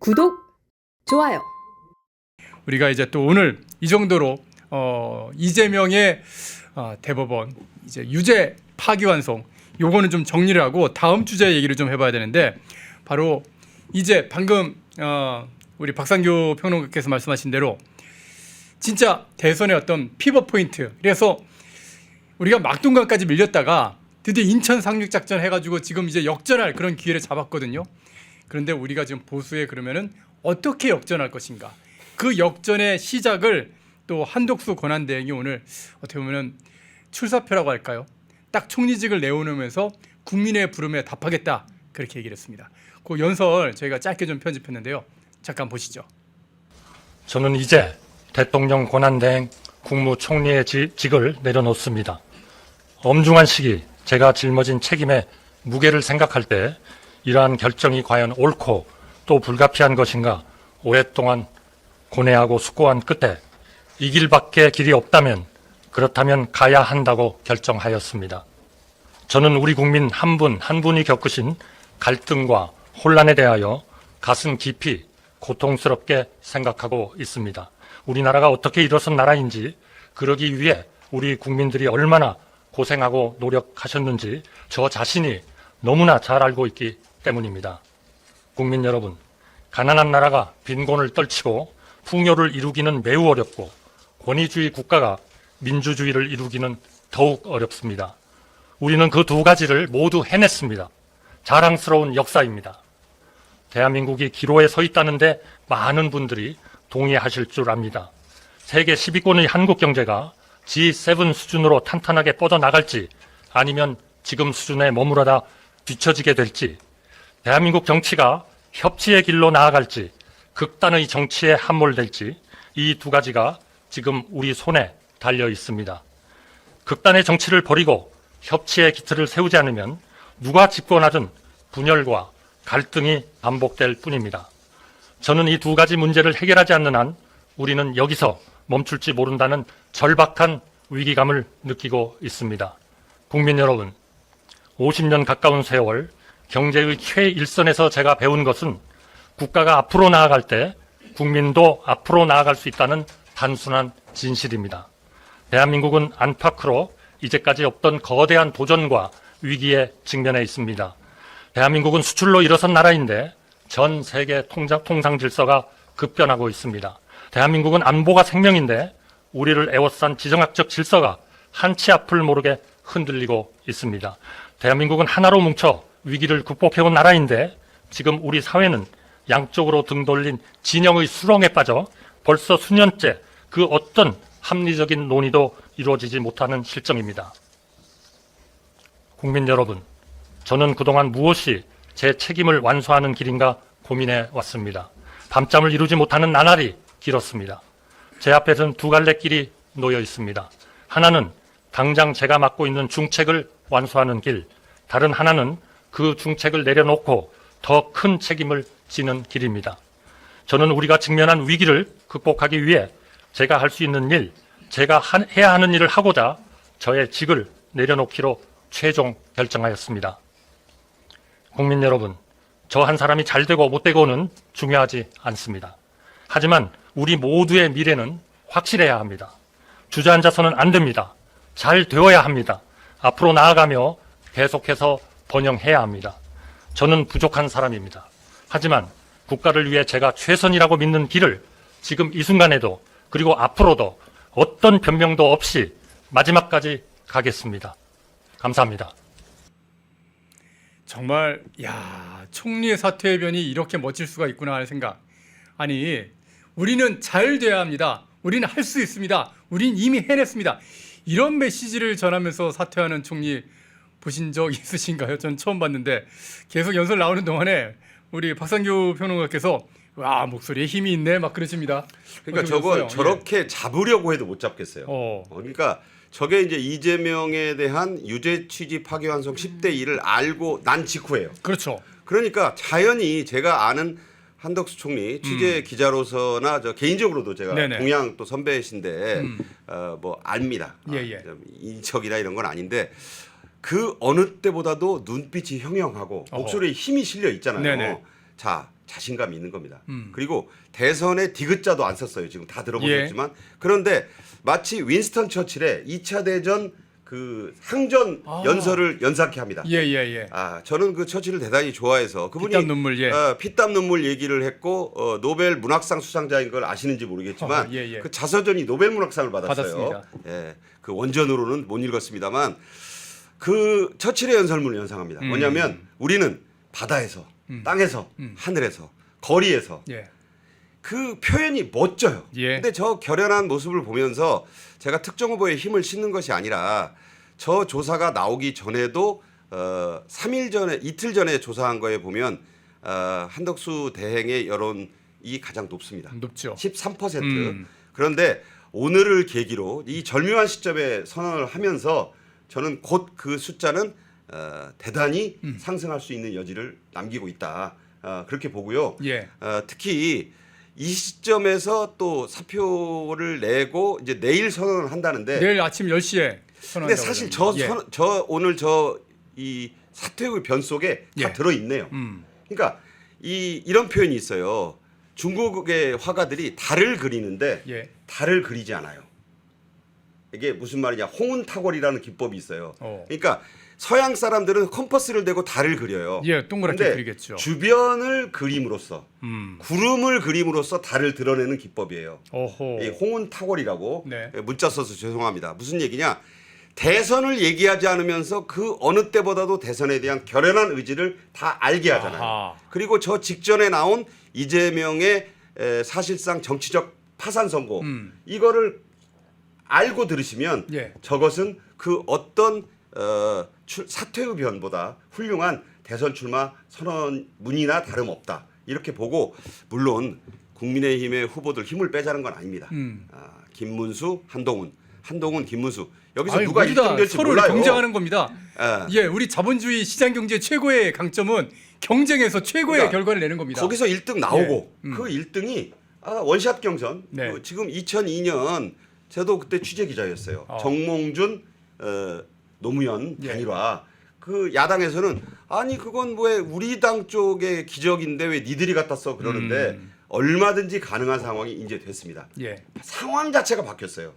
구독, 좋아요. 우리가 이제 또 오늘 이 정도로 이재명의 대법원 이제 유죄 파기환송 요거는 좀 정리를 하고 다음 주제 얘기를 좀 해봐야 되는데, 바로 이제 방금 우리 박상규 평론가께서 말씀하신 대로 진짜 대선의 어떤 피벗 포인트, 그래서 우리가 막동강까지 밀렸다가 드디어 인천 상륙작전 해가지고 지금 이제 역전할 그런 기회를 잡았거든요. 그런데 우리가 지금 보수에 그러면은 어떻게 역전할 것인가, 그 역전의 시작을 또 한덕수 권한대행이 오늘 어떻게 보면 출사표라고 할까요? 딱 총리직을 내어놓으면서 국민의 부름에 답하겠다, 그렇게 얘기를 했습니다. 그 연설 저희가 짧게 좀 편집했는데요. 잠깐 보시죠. 저는 이제 대통령 권한대행 국무총리의 직을 내려놓습니다. 엄중한 시기 제가 짊어진 책임의 무게를 생각할 때 이러한 결정이 과연 옳고 또 불가피한 것인가 오랫동안 고뇌하고 숙고한 끝에 이 길밖에 길이 없다면 그렇다면 가야 한다고 결정하였습니다. 저는 우리 국민 한 분 한 분이 겪으신 갈등과 혼란에 대하여 가슴 깊이 고통스럽게 생각하고 있습니다. 우리나라가 어떻게 일어선 나라인지, 그러기 위해 우리 국민들이 얼마나 고생하고 노력하셨는지 저 자신이 너무나 잘 알고 있기 때문입니다. 국민 여러분, 가난한 나라가 빈곤을 떨치고 풍요를 이루기는 매우 어렵고 권위주의 국가가 민주주의를 이루기는 더욱 어렵습니다. 우리는 그 두 가지를 모두 해냈습니다. 자랑스러운 역사입니다. 대한민국이 기로에 서 있다는데 많은 분들이 동의하실 줄 압니다. 세계 10위권의 한국 경제가 G7 수준으로 탄탄하게 뻗어나갈지 아니면 지금 수준에 머무르다 뒤처지게 될지, 대한민국 정치가 협치의 길로 나아갈지 극단의 정치에 함몰될지, 이 두 가지가 지금 우리 손에 달려 있습니다. 극단의 정치를 버리고 협치의 기틀을 세우지 않으면 누가 집권하든 분열과 갈등이 반복될 뿐입니다. 저는 이 두 가지 문제를 해결하지 않는 한 우리는 여기서 멈출지 모른다는 절박한 위기감을 느끼고 있습니다. 국민 여러분, 50년 가까운 세월 경제의 최일선에서 제가 배운 것은 국가가 앞으로 나아갈 때 국민도 앞으로 나아갈 수 있다는 단순한 진실입니다. 대한민국은 안팎으로 이제까지 없던 거대한 도전과 위기에 직면해 있습니다. 대한민국은 수출로 일어선 나라인데 전 세계 통상 질서가 급변하고 있습니다. 대한민국은 안보가 생명인데 우리를 에워싼 지정학적 질서가 한치 앞을 모르게 흔들리고 있습니다. 대한민국은 하나로 뭉쳐 위기를 극복해온 나라인데 지금 우리 사회는 양쪽으로 등 돌린 진영의 수렁에 빠져 벌써 수년째 그 어떤 합리적인 논의도 이루어지지 못하는 실정입니다. 국민 여러분, 저는 그동안 무엇이 제 책임을 완수하는 길인가 고민해 왔습니다. 밤잠을 이루지 못하는 나날이 길었습니다. 제 앞에서는 두 갈래 길이 놓여 있습니다. 하나는 당장 제가 맡고 있는 중책을 완수하는 길, 다른 하나는 그 중책을 내려놓고 더 큰 책임을 지는 길입니다. 저는 우리가 직면한 위기를 극복하기 위해 제가 할 수 있는 일, 제가 해야 하는 일을 하고자 저의 직을 내려놓기로 최종 결정하였습니다. 국민 여러분, 저 한 사람이 잘 되고 못 되고는 중요하지 않습니다. 하지만 우리 모두의 미래는 확실해야 합니다. 주저앉아서는 안 됩니다. 잘 되어야 합니다. 앞으로 나아가며 계속해서 번영해야 합니다. 저는 부족한 사람입니다. 하지만 국가를 위해 제가 최선이라고 믿는 길을 지금 이 순간에도 그리고 앞으로도 어떤 변명도 없이 마지막까지 가겠습니다. 감사합니다. 정말 총리의 사퇴변이 이렇게 멋질 수가 있구나 하는 생각. 아니, 우리는 잘 돼야 합니다. 우리는 할 수 있습니다. 우린 이미 해냈습니다. 이런 메시지를 전하면서 사퇴하는 총리 보신 적 있으신가요? 전 처음 봤는데 계속 연설 나오는 동안에 우리 박상규 평론가께서 와, 목소리에 힘이 있네 막 그러십니다. 그러니까 저거 저렇게 잡으려고 해도 못 잡겠어요. 그러니까 저게 이제 이재명에 대한 유죄 취지 파기환송 10대 1을 알고 난 직후예요. 그렇죠. 그러니까 자연히 제가 아는 한덕수 총리 취재 기자로서나 저 개인적으로도 제가 네네. 동양 또 선배이신데 뭐 압니다. 예. 인척이나 이런 건 아닌데 그 어느 때보다도 눈빛이 형형하고 목소리에 힘이 실려 있잖아요. 네네. 자, 자신감이 있는 겁니다. 그리고 대선에 디귿자도 안 썼어요. 지금 다 들어보셨지만 예. 그런데 마치 윈스턴 처칠의 2차 대전 그 항전 연설을 연상케 합니다. 예. 저는 그 처칠을 대단히 좋아해서 그분이 피땀 눈물, 예. 피땀 눈물 얘기를 했고 노벨 문학상 수상자인 걸 아시는지 모르겠지만 예. 그 자서전이 노벨 문학상을 받았어요. 받았습니다. 예, 그 원전으로는 못 읽었습니다만 그 처칠의 연설문을 연상합니다. 뭐냐면 우리는 바다에서, 땅에서, 하늘에서, 거리에서 예. 그 표현이 멋져요. 예. 근데 저 결연한 모습을 보면서 제가 특정 후보에 힘을 싣는 것이 아니라 저 조사가 나오기 전에도 3일 전에 이틀 전에 조사한 거에 보면 한덕수 대행의 여론이 가장 높습니다. 높죠. 13%. 그런데 오늘을 계기로 이 절묘한 시점에 선언을 하면서 저는 곧 그 숫자는 대단히 상승할 수 있는 여지를 남기고 있다. 그렇게 보고요. 예. 특히 이 시점에서 또 사표를 내고 이제 내일 선언을 한다는데 내일 아침 10시에 근데 사실 저 오늘 이 사퇴의 변 속에 다 예. 들어 있네요. 그러니까 이런 표현이 있어요. 중국의 화가들이 달을 그리는데 예. 달을 그리지 않아요. 이게 무슨 말이냐? 홍은타골이라는 기법이 있어요. 그러니까 서양 사람들은 컴퍼스를 대고 달을 그려요. 예, 동그랗게 근데 그리겠죠. 주변을 그림으로써 구름을 그림으로써 달을 드러내는 기법이에요. 오호. 이 홍은타골이라고 네. 문자 써서 죄송합니다. 무슨 얘기냐? 대선을 얘기하지 않으면서 그 어느 때보다도 대선에 대한 결연한 의지를 다 알게 하잖아요. 아하. 그리고 저 직전에 나온 이재명의 사실상 정치적 파산 선고 이거를 알고 들으시면 예. 저것은 그 어떤 사퇴 의견보다 훌륭한 대선 출마 선언문이나 다름없다. 이렇게 보고 물론 국민의힘의 후보들 힘을 빼자는 건 아닙니다. 김문수, 한동훈, 김문수 여기서 누가 모두 다 1등 될지 서로를 몰라요. 경쟁하는 겁니다. 예. 예, 우리 자본주의 시장 경제 최고의 강점은 경쟁에서 최고의 그러니까 결과를 내는 겁니다. 거기서 1등 나오고 예. 그 1등이 원샷 경선. 네. 지금 2002년 저도 그때 취재 기자였어요. 정몽준, 노무현 예. 단일화. 그 야당에서는 아니 그건 왜 우리 당 쪽의 기적인데 왜 니들이 갖다 써 그러는데 얼마든지 가능한 상황이 이제 됐습니다. 예. 상황 자체가 바뀌었어요.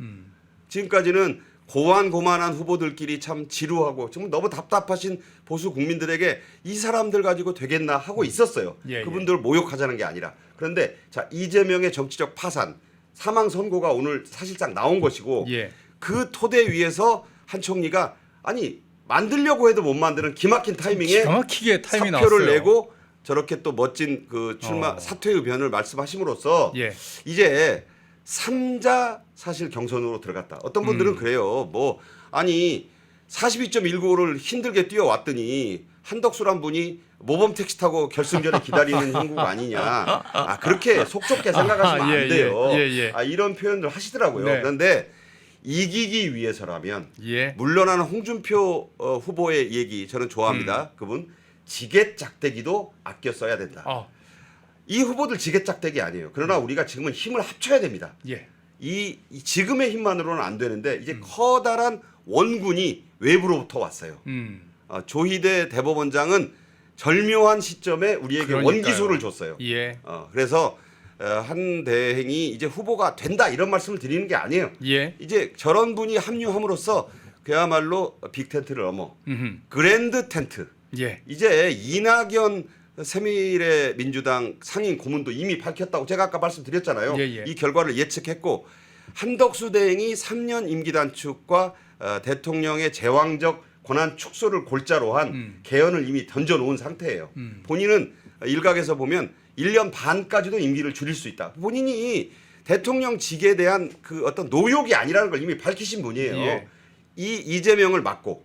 지금까지는 고만고만한 후보들끼리 참 지루하고 좀 너무 답답하신 보수 국민들에게 이 사람들 가지고 되겠나 하고 있었어요. 예, 그분들을 모욕하자는 게 아니라. 그런데 자 이재명의 정치적 파산, 사망 선고가 오늘 사실상 나온 것이고 예. 그 토대 위에서 한 총리가 아니 만들려고 해도 못 만드는 기막힌 타이밍에 기가 막히게 타이밍이 사표를 나왔어요. 내고 저렇게 또 멋진 그 출마 사퇴 의견을 말씀하심으로써 예. 이제 3자 사실 경선으로 들어갔다. 어떤 분들은 그래요. 뭐 아니 42.195를 힘들게 뛰어왔더니 한덕수란 분이 모범 택시 타고 결승전에 기다리는 형국 아니냐. 그렇게 속 좁게 생각하시면 예, 안 돼요. 예. 이런 표현들 하시더라고요. 네. 그런데 이기기 위해서라면 예. 물러나는 홍준표 후보의 얘기 저는 좋아합니다. 그분 지게짝대기도 아껴 써야 된다. 이 후보들 지게짝대기 아니에요. 그러나 우리가 지금은 힘을 합쳐야 됩니다. 예. 이 지금의 힘만으로는 안 되는데 이제 커다란 원군이 외부로부터 왔어요. 조희대 대법원장은 절묘한 시점에 우리에게 그러니까요. 원기소를 줬어요. 예. 그래서 한 대행이 이제 후보가 된다 이런 말씀을 드리는 게 아니에요. 예. 이제 저런 분이 합류함으로써 그야말로 빅텐트를 넘어 그랜드 텐트. 예. 이제 이낙연 새미래 민주당 상임 고문도 이미 밝혔다고 제가 아까 말씀드렸잖아요. 예. 이 결과를 예측했고 한덕수 대행이 3년 임기 단축과 대통령의 제왕적 권한 축소를 골자로 한 개헌을 이미 던져놓은 상태예요. 본인은 일각에서 보면 1년 반까지도 임기를 줄일 수 있다. 본인이 대통령직에 대한 그 어떤 노욕이 아니라는 걸 이미 밝히신 분이에요. 예. 이 이재명을 막고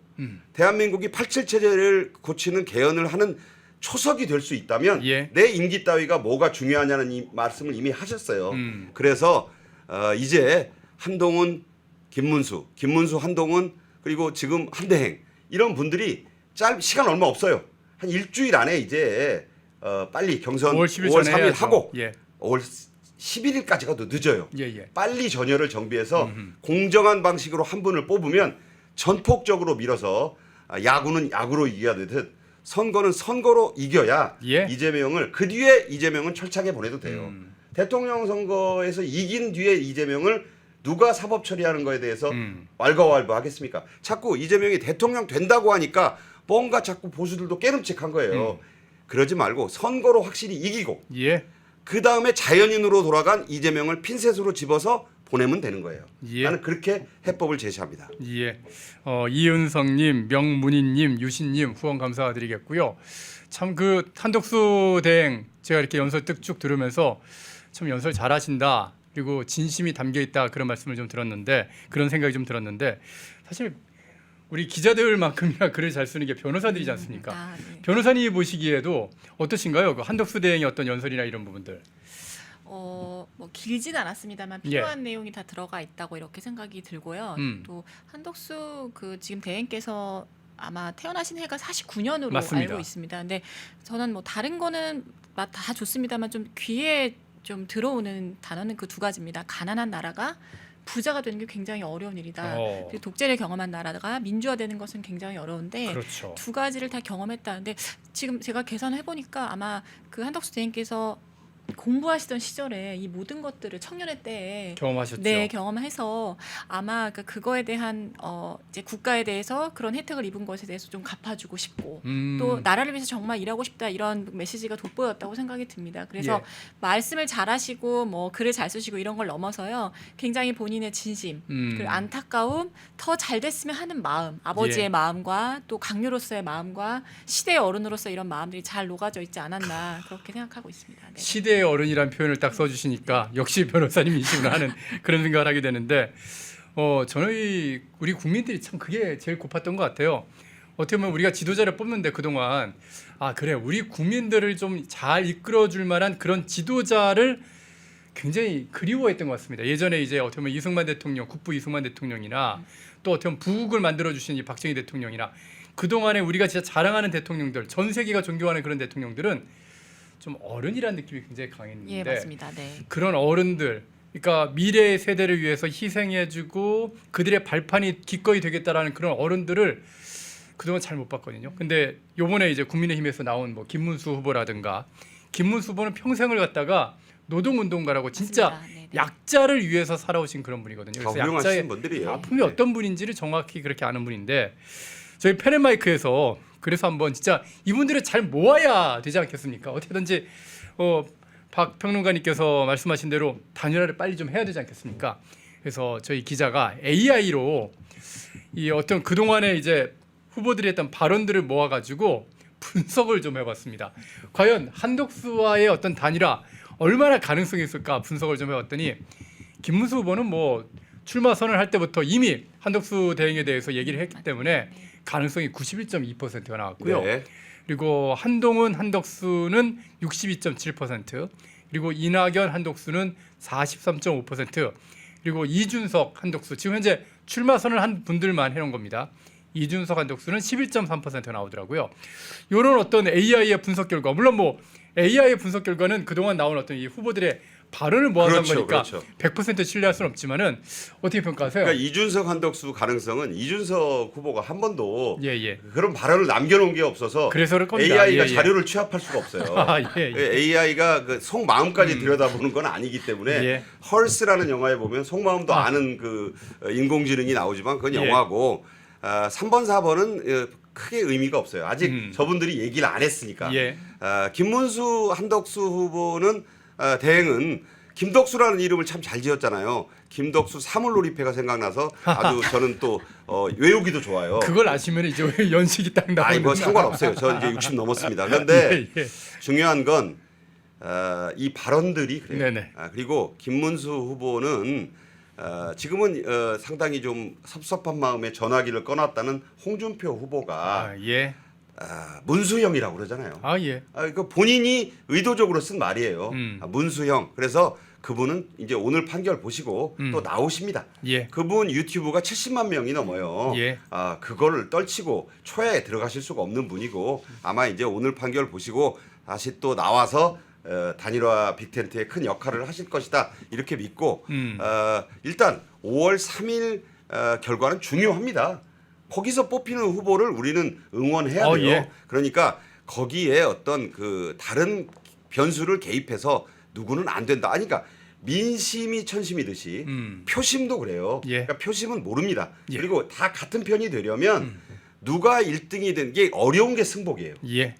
대한민국이 87 체제를 고치는 개헌을 하는 초석이 될 수 있다면 예. 내 임기 따위가 뭐가 중요하냐는 이 말씀을 이미 하셨어요. 그래서 이제 한동훈, 김문수, 한동훈 그리고 지금 한대행 이런 분들이 시간 얼마 없어요. 한 일주일 안에 이제 빨리 경선 5월 10일 5월 전에 3일 해야죠. 하고 예. 5월 11일까지가 늦어요. 예. 빨리 전열을 정비해서 공정한 방식으로 한 분을 뽑으면 전폭적으로 밀어서 야구는 야구로 이겨야 되듯 선거는 선거로 이겨야 예. 이재명을 그 뒤에 이재명은 철창에 보내도 돼요. 대통령 선거에서 이긴 뒤에 이재명을 누가 사법 처리하는 거에 대해서 왈가왈부하겠습니까? 자꾸 이재명이 대통령 된다고 하니까 뭔가 자꾸 보수들도 깨름칙한 거예요. 그러지 말고 선거로 확실히 이기고 예. 그 다음에 자연인으로 돌아간 이재명을 핀셋으로 집어서 보내면 되는 거예요. 예. 나는 그렇게 해법을 제시합니다. 예. 이은성님, 명문희님, 유신님 후원 감사드리겠고요. 참 그 한덕수 대행 제가 이렇게 연설 쭉 들으면서 참 연설 잘하신다. 그리고 진심이 담겨 있다 그런 말씀을 좀 들었는데 그런 생각이 좀 들었는데 사실 우리 기자들만큼이나 글을 잘 쓰는 게 변호사들이지 않습니까? 네. 변호사님이 보시기에도 어떠신가요? 그 한덕수 대행의 어떤 연설이나 이런 부분들. 뭐 길진 않았습니다만 필요한 내용이 다 들어가 있다고 이렇게 생각이 들고요. 또 한덕수 그 지금 대행께서 아마 태어나신 해가 49년으로 맞습니다. 알고 있습니다. 근데 저는 뭐 다른 거는 다 좋습니다만 좀 귀에 좀 들어오는 단어는 그 두 가지입니다. 가난한 나라가 부자가 되는 게 굉장히 어려운 일이다. 그리고 독재를 경험한 나라가 민주화되는 것은 굉장히 어려운데 그렇죠. 두 가지를 다 경험했다는데 지금 제가 계산을 해보니까 아마 그 한덕수 대행께서 공부하시던 시절에 이 모든 것들을 청년의 때에 경험하셨죠. 네, 경험해서 아마 그거에 대한 이제 국가에 대해서 그런 혜택을 입은 것에 대해서 좀 갚아주고 싶고 또 나라를 위해서 정말 일하고 싶다 이런 메시지가 돋보였다고 생각이 듭니다. 그래서 말씀을 잘하시고 뭐 글을 잘 쓰시고 이런 걸 넘어서요 굉장히 본인의 진심 그리고 안타까움 더 잘 됐으면 하는 마음 아버지의 마음과 또 강요로서의 마음과 시대의 어른으로서 이런 마음들이 잘 녹아져 있지 않았나 그렇게 생각하고 있습니다. 네. 시대의 어른이라는 표현을 딱 써주시니까 역시 변호사님이시구나 하는 그런 생각을 하게 되는데 저는 우리 국민들이 참 그게 제일 고팠던 것 같아요. 어떻게 보면 우리가 지도자를 뽑는데 그동안 그래 우리 국민들을 좀 잘 이끌어줄 만한 그런 지도자를 굉장히 그리워했던 것 같습니다. 예전에 이제 어떻게 보면 이승만 대통령, 국부 이승만 대통령이나 또 어떻게 보면 부국을 만들어주신 이 박정희 대통령이나 그동안에 우리가 진짜 자랑하는 대통령들, 전 세계가 존경하는 그런 대통령들은 좀 어른이라는 느낌이 굉장히 강했는데 예, 맞습니다. 네. 그런 어른들, 그러니까 미래의 세대를 위해서 희생해주고 그들의 발판이 기꺼이 되겠다라는 그런 어른들을 그동안 잘 못 봤거든요. 근데 요번에 이제 국민의힘에서 나온 뭐 김문수 후보라든가 김문수 후보는 평생을 갖다가 노동운동가라고 진짜 맞습니다. 네네. 약자를 위해서 살아오신 그런 분이거든요. 다 그래서 훌륭하신 약자의 분들이에요. 아픔이 어떤 분인지를 정확히 그렇게 아는 분인데 저희 펜앤마이크에서 그래서 한번 진짜 이분들을 잘 모아야 되지 않겠습니까? 어떻게든지 박 평론가님께서 말씀하신 대로 단일화를 빨리 좀 해야 되지 않겠습니까? 그래서 저희 기자가 AI로 이 어떤 그동안에 이제 후보들이 했던 발언들을 모아가지고 분석을 좀 해봤습니다. 과연 한덕수와의 어떤 단일화 얼마나 가능성이 있을까 분석을 좀 해봤더니 김문수 후보는 뭐 출마 선언할 때부터 이미 한덕수 대행에 대해서 얘기를 했기 때문에 가능성이 91.2%가 나왔고요. 네. 그리고 한동훈, 한덕수는 62.7%, 그리고 이낙연, 한덕수는 43.5%, 그리고 이준석, 한덕수 지금 현재 출마 선언을 한 분들만 해놓은 겁니다. 이준석, 한덕수는 11.3% 나오더라고요. 이런 어떤 AI의 분석 결과, 물론 뭐 AI의 분석 결과는 그동안 나온 어떤 이 후보들의 발언을 모아서 한 거니까 100% 신뢰할 수는 없지만은 어떻게 평가하세요? 그러니까 이준석 한덕수 가능성은 이준석 후보가 한 번도 예. 그런 발언을 남겨놓은 게 없어서 그래서 그럴 겁니다. AI가 예. 자료를 취합할 수가 없어요. 예. AI가 그 속마음까지 들여다보는 건 아니기 때문에 예. 헐스라는 영화에 보면 속마음도 아는 그 인공지능이 나오지만 그건 영화고 3번 4번은 크게 의미가 없어요. 아직 저분들이 얘기를 안 했으니까. 예. 김문수 한덕수 후보는 대행은 김덕수라는 이름을 참 잘 지었잖아요. 김덕수 사물놀이패가 생각나서 아주 저는 또 외우기도 좋아요. 그걸 아시면 이제 왜 연식이 딱 나오는 뭐 상관없어요. 저 이제 60 넘었습니다. 그런데 예. 중요한 건 이 발언들이 그래요. 네네. 그리고 김문수 후보는 지금은 상당히 좀 섭섭한 마음에 전화기를 꺼놨다는 홍준표 후보가 예. 문수형이라고 그러잖아요. 예. 그 본인이 의도적으로 쓴 말이에요. 문수형. 그래서 그분은 이제 오늘 판결 보시고 또 나오십니다. 예. 그분 유튜브가 70만 명이 넘어요. 예. 그거를 떨치고 초야에 들어가실 수가 없는 분이고 아마 이제 오늘 판결 보시고 다시 또 나와서 단일화 빅텐트에 큰 역할을 하실 것이다 이렇게 믿고 일단 5월 3일 결과는 중요합니다. 거기서 뽑히는 후보를 우리는 응원해야 돼요. 예. 그러니까 거기에 어떤 그 다른 변수를 개입해서 누구는 안 된다. 아니, 그러니까 민심이 천심이듯이 표심도 그래요. 예. 그러니까 표심은 모릅니다. 예. 그리고 다 같은 편이 되려면 누가 1등이 된 게 어려운 게 승복이에요. 예.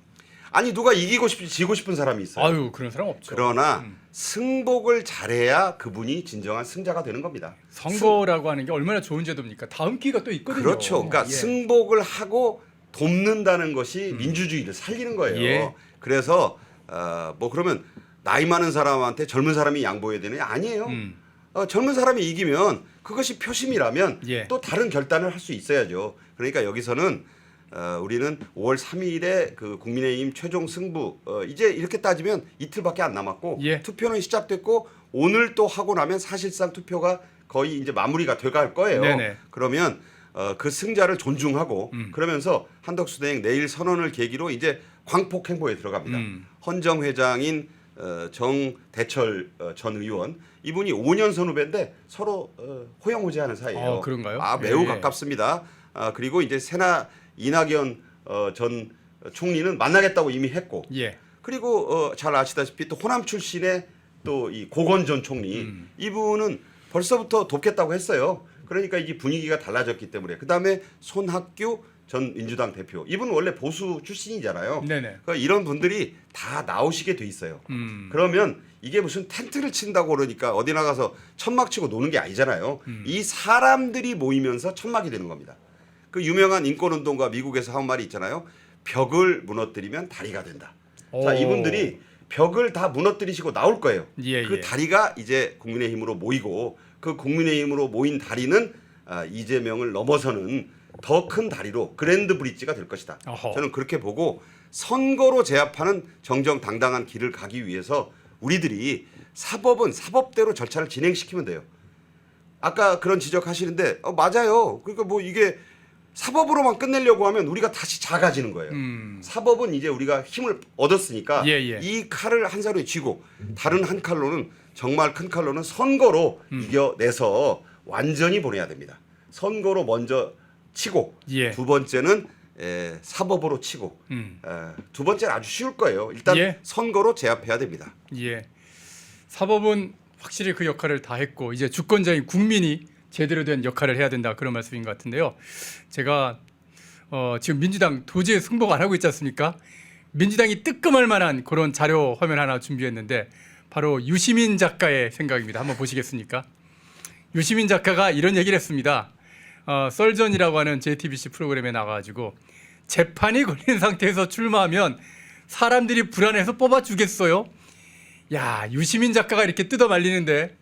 아니 누가 이기고 싶지 지고 싶은 사람이 있어요. 아유 그런 사람 없죠. 그러나 승복을 잘해야 그분이 진정한 승자가 되는 겁니다. 선거라고 하는 게 얼마나 좋은 제도입니까? 다음 기회가 또 있거든요. 그렇죠. 그러니까 예. 승복을 하고 돕는다는 것이 민주주의를 살리는 거예요. 예. 그래서 뭐 그러면 나이 많은 사람한테 젊은 사람이 양보해야 되느냐? 아니에요. 젊은 사람이 이기면 그것이 표심이라면 예. 또 다른 결단을 할 수 있어야죠. 그러니까 여기서는 우리는 5월 3일에 그 국민의힘 최종 승부 이제 이렇게 따지면 이틀밖에 안 남았고 예. 투표는 시작됐고 오늘 또 하고 나면 사실상 투표가 거의 이제 마무리가 돼갈 거예요. 네네. 그러면 그 승자를 존중하고 그러면서 한덕수 대행 내일 선언을 계기로 이제 광폭 행보에 들어갑니다. 헌정 회장인 정대철 전 의원 이분이 5년 선후배인데 서로 호영호재하는 사이예요. 그런가요? 매우 예. 가깝습니다. 그리고 이제 새나 이낙연 전 총리는 만나겠다고 이미 했고 예. 그리고 잘 아시다시피 또 호남 출신의 또 이 고건 전 총리 이분은 벌써부터 돕겠다고 했어요. 그러니까 이게 분위기가 달라졌기 때문에 그다음에 손학규 전 민주당 대표 이분은 원래 보수 출신이잖아요. 네네. 그러니까 이런 분들이 다 나오시게 돼 있어요. 그러면 이게 무슨 텐트를 친다고 그러니까 어디 나가서 천막 치고 노는 게 아니잖아요. 이 사람들이 모이면서 천막이 되는 겁니다. 그 유명한 인권운동가 미국에서 한 말이 있잖아요. 벽을 무너뜨리면 다리가 된다. 자, 이분들이 벽을 다 무너뜨리시고 나올 거예요. 예, 그 예. 다리가 이제 국민의힘으로 모이고 그 국민의힘으로 모인 다리는 이재명을 넘어서는 더 큰 다리로 그랜드 브릿지가 될 것이다. 어허. 저는 그렇게 보고 선거로 제압하는 정정당당한 길을 가기 위해서 우리들이 사법은 사법대로 절차를 진행시키면 돼요. 아까 그런 지적하시는데 맞아요. 그러니까 뭐 이게 사법으로만 끝내려고 하면 우리가 다시 작아지는 거예요. 사법은 이제 우리가 힘을 얻었으니까 예, 예. 이 칼을 한 사루에 쥐고 다른 한 칼로는 정말 큰 칼로는 선거로 이겨내서 완전히 보내야 됩니다. 선거로 먼저 치고 예. 두 번째는 사법으로 치고 두 번째는 아주 쉬울 거예요. 일단 예. 선거로 제압해야 됩니다. 예. 사법은 확실히 그 역할을 다 했고 이제 주권자인 국민이 제대로 된 역할을 해야 된다 그런 말씀인 것 같은데요. 제가 지금 민주당 도저히 승복 안 하고 있지 않습니까? 민주당이 뜨끔할 만한 그런 자료 화면 하나 준비했는데 바로 유시민 작가의 생각입니다. 한번 보시겠습니까? 유시민 작가가 이런 얘기를 했습니다. 썰전이라고 하는 JTBC 프로그램에 나가가지고 재판이 걸린 상태에서 출마하면 사람들이 불안해서 뽑아주겠어요? 야, 유시민 작가가 이렇게 뜯어 말리는데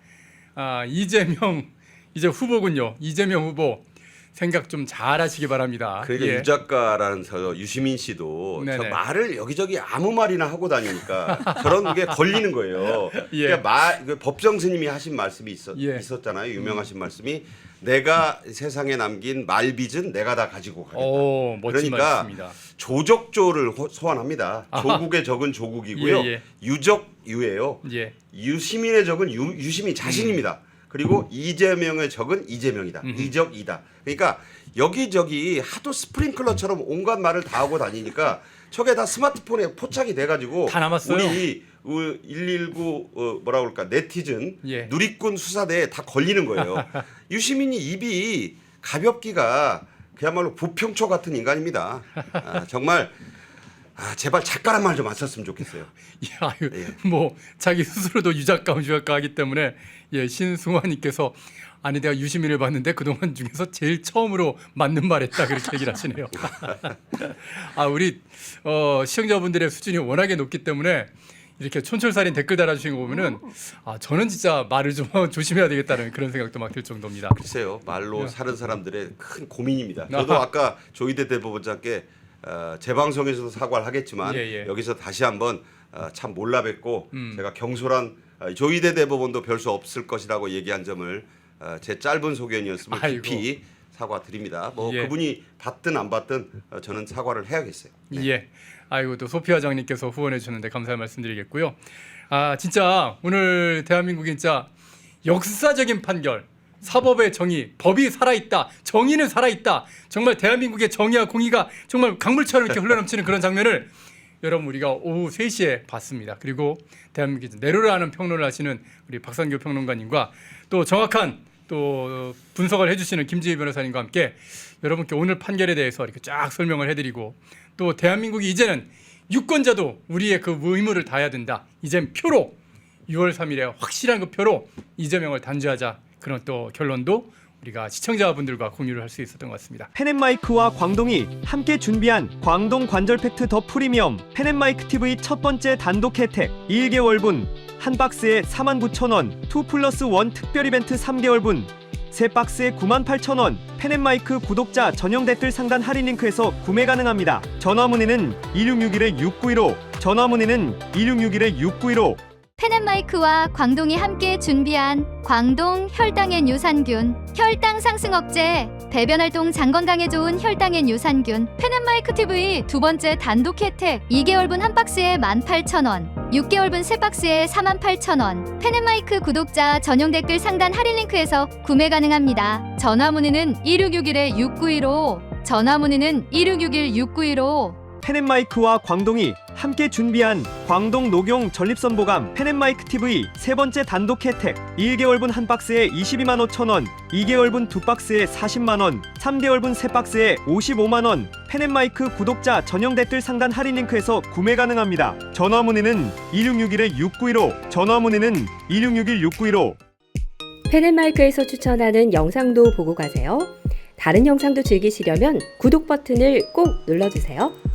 이재명 이제 후보군요. 이재명 후보 생각 좀 잘하시기 바랍니다. 그러니까 예. 유 작가라는 저 유시민 씨도 저 네네. 말을 여기저기 아무 말이나 하고 다니니까 저런 게 걸리는 거예요. 예. 그러니까 그 법정 스님이 하신 말씀이 예. 있었잖아요. 유명하신 말씀이 내가 세상에 남긴 말빚은 내가 다 가지고 가겠다. 오, 멋진 그러니까 말씀입니다. 조적조를 소환합니다. 아하. 조국의 적은 조국이고요. 예, 예. 유적유예요. 예. 유시민의 적은 유시민 자신입니다. 그리고 이재명의 적은 이재명이다. 이적이다. 그러니까 여기저기 하도 스프링클러처럼 온갖 말을 다 하고 다니니까 저게 다 스마트폰에 포착이 돼가지고 다 남았어요. 우리 119 뭐라 그럴까 네티즌 예. 누리꾼 수사대에 다 걸리는 거예요. 유시민이 입이 가볍기가 그야말로 부평초 같은 인간입니다. 정말 제발 작가란 말 좀 안 썼으면 좋겠어요. 야, 뭐 자기 스스로도 유작가 하기 때문에 신승환님께서 아니 내가 유시민을 봤는데 그동안 중에서 제일 처음으로 맞는 말했다 그렇게 얘기를 하시네요. 우리 시청자분들의 수준이 워낙에 높기 때문에 이렇게 촌철살인 댓글 달아주신 거 보면은 저는 진짜 말을 좀 조심해야 되겠다는 그런 생각도 막 들 정도입니다. 글쎄요, 말로 사는 사람들의 큰 고민입니다. 저도 아까 조희대 대법원장께 재방송에서도 사과를 하겠지만 예. 여기서 다시 한번 참 몰라 뵙고 제가 경솔한 조희대 대법원도 별 수 없을 것이라고 얘기한 점을 제 짧은 소견이었음을 아이고. 깊이 사과드립니다. 뭐 예. 그분이 받든 안 받든 저는 사과를 해야겠어요. 예. 아이고 또 소피아 장님께서 후원해 주셨는데 감사의 말씀드리겠고요. 진짜 오늘 대한민국이 진짜 역사적인 판결 사법의 정의, 법이 살아있다, 정의는 살아있다. 정말 대한민국의 정의와 공의가 정말 강물처럼 이렇게 흘러넘치는 그런 장면을 여러분 우리가 오후 3시에 봤습니다. 그리고 대한민국에서 내로라는 평론을 하시는 우리 박상규 평론가님과 또 정확한 또 분석을 해주시는 김지희 변호사님과 함께 여러분께 오늘 판결에 대해서 이렇게 쫙 설명을 해드리고 또 대한민국이 이제는 유권자도 우리의 그 의무를 다해야 된다. 이젠 표로 6월 3일에 확실한 그 표로 이재명을 단죄하자. 그런 또 결론도 우리가 시청자분들과 공유를 할 수 있었던 것 같습니다. 펜앤마이크와 광동이 함께 준비한 광동 관절 팩트 더 프리미엄 펜앤마이크 TV 첫 번째 단독 혜택 1개월분 한 박스에 49,000원 2+1 특별 이벤트 3개월분 세 박스에 98,000원 펜앤마이크 구독자 전용 댓글 상단 할인 링크에서 구매 가능합니다. 전화 문의는 2661-6915 전화 문의는 2661-6915 펜앤마이크와 광동이 함께 준비한 광동 혈당엔 유산균 혈당 상승 억제 배변활동 장 건강에 좋은 혈당엔 유산균 펜앤마이크 TV 두 번째 단독 혜택 2개월분 한 박스에 18,000원 6개월분 세 박스에 48,000원 펜앤마이크 구독자 전용 댓글 상단 할인 링크에서 구매 가능합니다. 전화 문의는 2661-6915 전화 문의는 2661-6915 펜앤마이크와 광동이 함께 준비한 광동 녹용 전립선보감 펜앤마이크 TV 세 번째 단독 혜택 1개월분 한 박스에 22만 5천원 2개월분 두 박스에 40만원 3개월분 세 박스에 55만원 펜앤마이크 구독자 전용 댓글 상단 할인 링크에서 구매 가능합니다. 전화 문의는 2661-6915 전화 문의는 2661-6915 펜앤마이크에서 추천하는 영상도 보고 가세요. 다른 영상도 즐기시려면 구독 버튼을 꼭 눌러주세요.